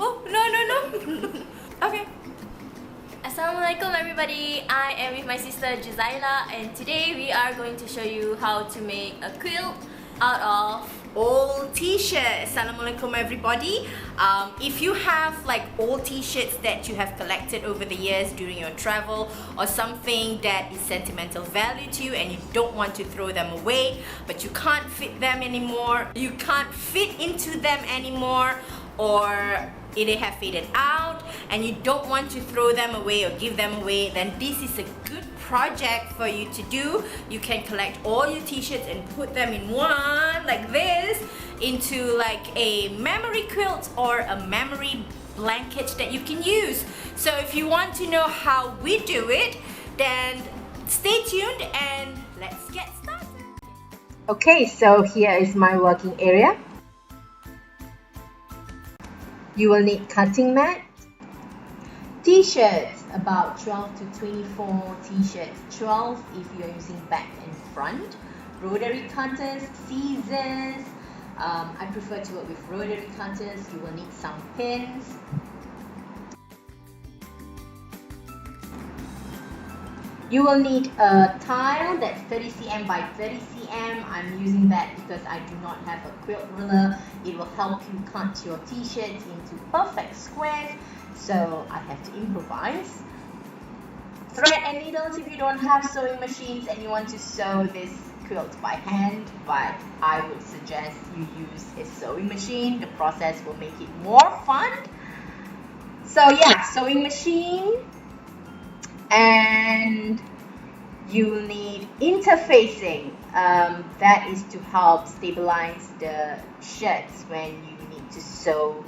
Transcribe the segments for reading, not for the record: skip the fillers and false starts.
Oh, no. Okay. Assalamualaikum everybody. I am with my sister Jazaila, and today we are going to show you how to make a quilt out of old t-shirts. Assalamualaikum everybody. If you have like old t-shirts that you have collected over the years during your travel, or something that is sentimental value to you and you don't want to throw them away, but you can't fit them anymore, you can't fit into them anymore, or they have faded out and you don't want to throw them away or give them away, then this is a good project for you to do. You can collect all your t-shirts and put them in one like this into like a memory quilt or a memory blanket that you can use. So if you want to know how we do it, then stay tuned and let's get started. Okay, so here is my working area. You will need cutting mat, t-shirts, about 12 to 24 t-shirts, 12 if you are using back and front, rotary cutters, scissors. I prefer to work with rotary cutters. You will need some pins. You will need a tile that's 30 cm by 30 cm. I'm using that because I do not have a quilt ruler. It will help you cut your t-shirts into perfect squares, so I have to improvise. Thread and needles if you don't have sewing machines and you want to sew this quilt by hand, but I would suggest you use a sewing machine. The process will make it more fun. So yeah, sewing machine. And you need interfacing, that is to help stabilize the shirts when you need to sew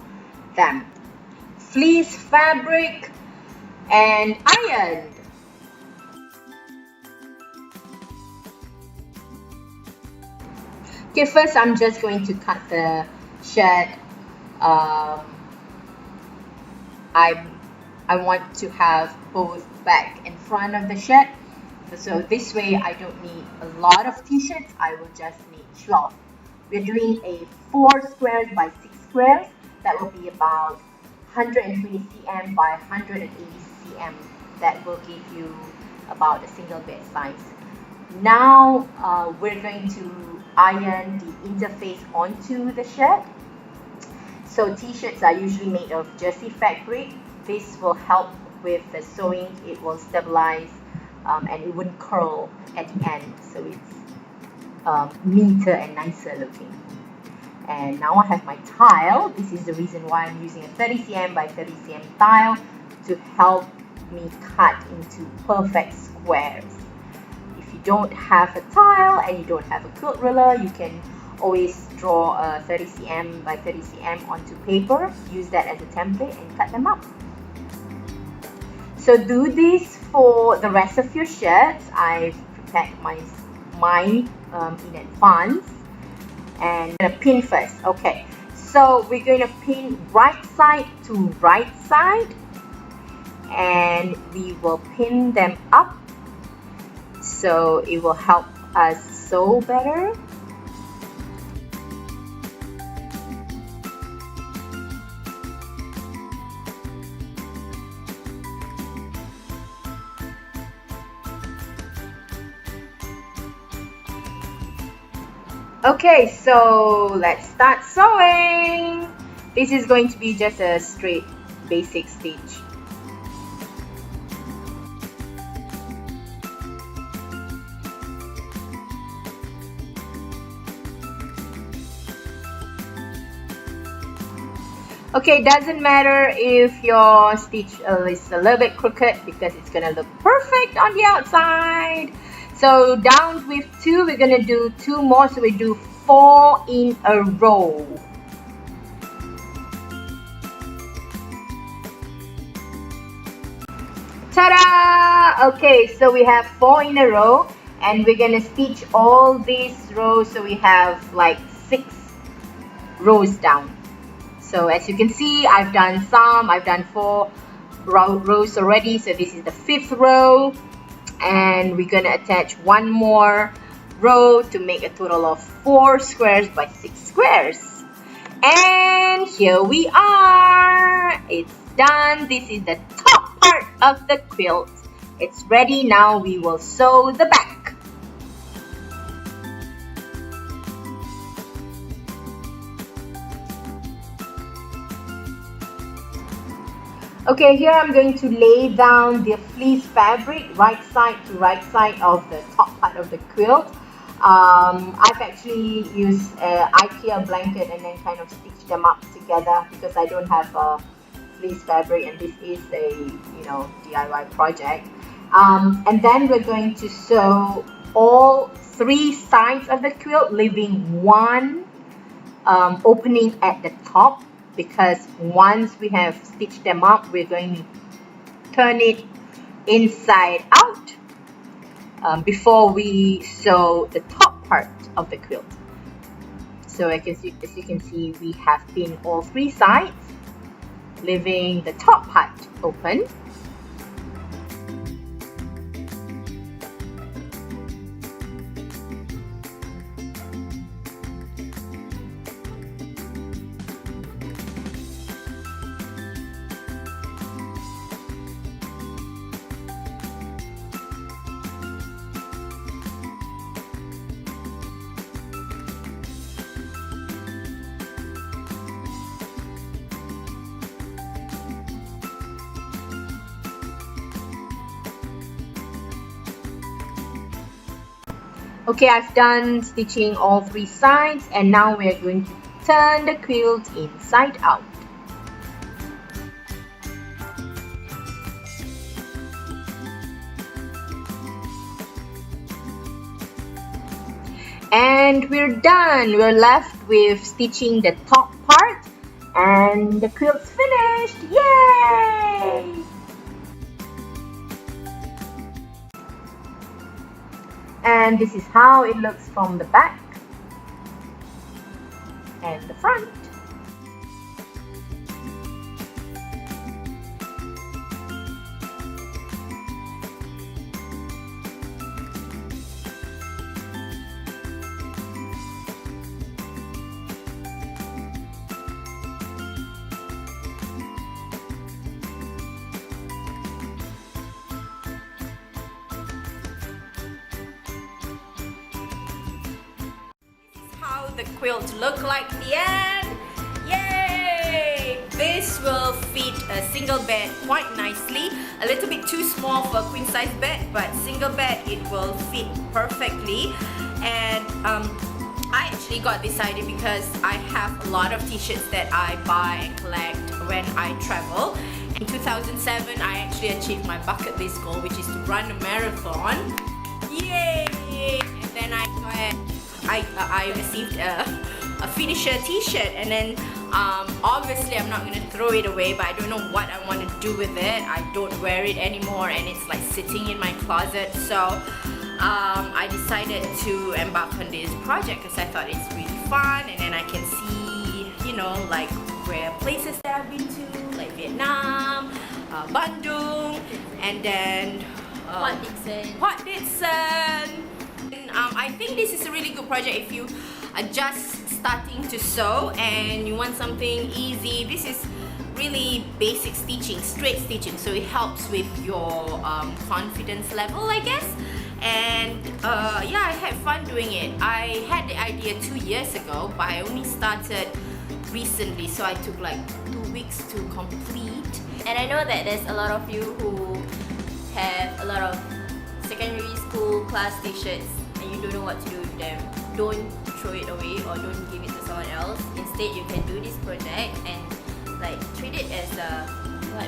them. Fleece fabric and iron. Okay, first I'm just going to cut the shirt. I want to have both back and front of the shirt, so this way I don't need a lot of t-shirts. I will just need 12. We're doing a 4 squares by 6 squares. That will be about 120 cm by 180 cm. That will give you about a single bed size. Now we're going to iron the interface onto the shirt. So t-shirts are usually made of jersey fabric. This will help with the sewing. It will stabilize and it wouldn't curl at the end, so it's neater and nicer looking. And now I have my tile. This is the reason why I'm using a 30 cm by 30 cm tile to help me cut into perfect squares. If you don't have a tile and you don't have a quilt ruler, you can always draw a 30 cm by 30 cm onto paper, use that as a template and cut them up. So do this for the rest of your shirts. I've prepared mine in advance. And I'm gonna pin first. Okay, so we're going to pin right side to right side, and we will pin them up so it will help us sew better. Okay, so let's start sewing. This is going to be just a straight basic stitch. Okay, doesn't matter if your stitch is a little bit crooked because it's gonna look perfect on the outside. So down with 2, we're gonna do 2 more, so we do 4 in a row. Ta-da! Okay, so we have 4 in a row, and we're gonna stitch all these rows, so we have like 6 rows down. So as you can see, I've done 4 rows already, so this is the 5th row, and we're gonna attach 1 more row to make a total of 4 squares by 6 squares. And here we are. It's done. This is the top part of the quilt. It's ready. Now we will sew the back. Okay, here I'm going to lay down the fleece fabric right side to right side of the top part of the quilt. I've actually used an IKEA blanket and then kind of stitched them up together because I don't have a fleece fabric and this is a DIY project. And then we're going to sew all 3 sides of the quilt, leaving one opening at the top, because once we have stitched them up, we're going to turn it inside out before we sew the top part of the quilt. So as you can see, we have pinned all 3 sides, leaving the top part open. Okay, I've done stitching all 3 sides and now we're going to turn the quilt inside out. And we're done. We're left with stitching the top part and the quilt's finished. Yay! And this is how it looks from the back and the front. The quilt look like the end. Yay! This will fit a single bed quite nicely. A little bit too small for a queen size bed, but single bed it will fit perfectly. And I actually got this idea because I have a lot of t-shirts that I buy and collect when I travel. In 2007, I actually achieved my bucket list goal, which is to run a marathon. Yay! And then I received a finisher t-shirt, and then obviously I'm not going to throw it away, but I don't know what I want to do with it. I don't wear it anymore and it's like sitting in my closet, so I decided to embark on this project because I thought it's really fun, and then I can see, like where places that I've been to, like Vietnam, Bandung, and then What Dixon? I think this is a really good project if you are just starting to sew and you want something easy. This is really basic stitching, straight stitching, so it helps with your confidence level, I guess. And yeah, I had fun doing it. I had the idea 2 years ago, but I only started recently, so I took like 2 weeks to complete. And I know that there's a lot of you who have a lot of secondary school class t-shirts and you don't know what to do with them. Don't throw it away or don't give it to someone else. Instead, you can do this project and like treat it as a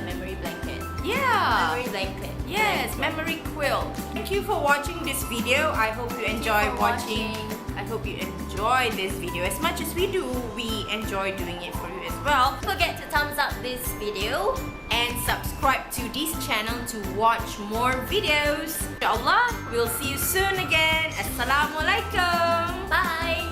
memory blanket. Yeah. Memory blanket. Yes, memory quilt. Thank you for watching this video. I hope you enjoy watching. I hope you enjoy this video as much as we do. We enjoy doing it for you as well. Don't forget to thumbs up this video and subscribe to this channel to watch more videos. Inshallah, we'll see you soon again. Assalamualaikum. Bye!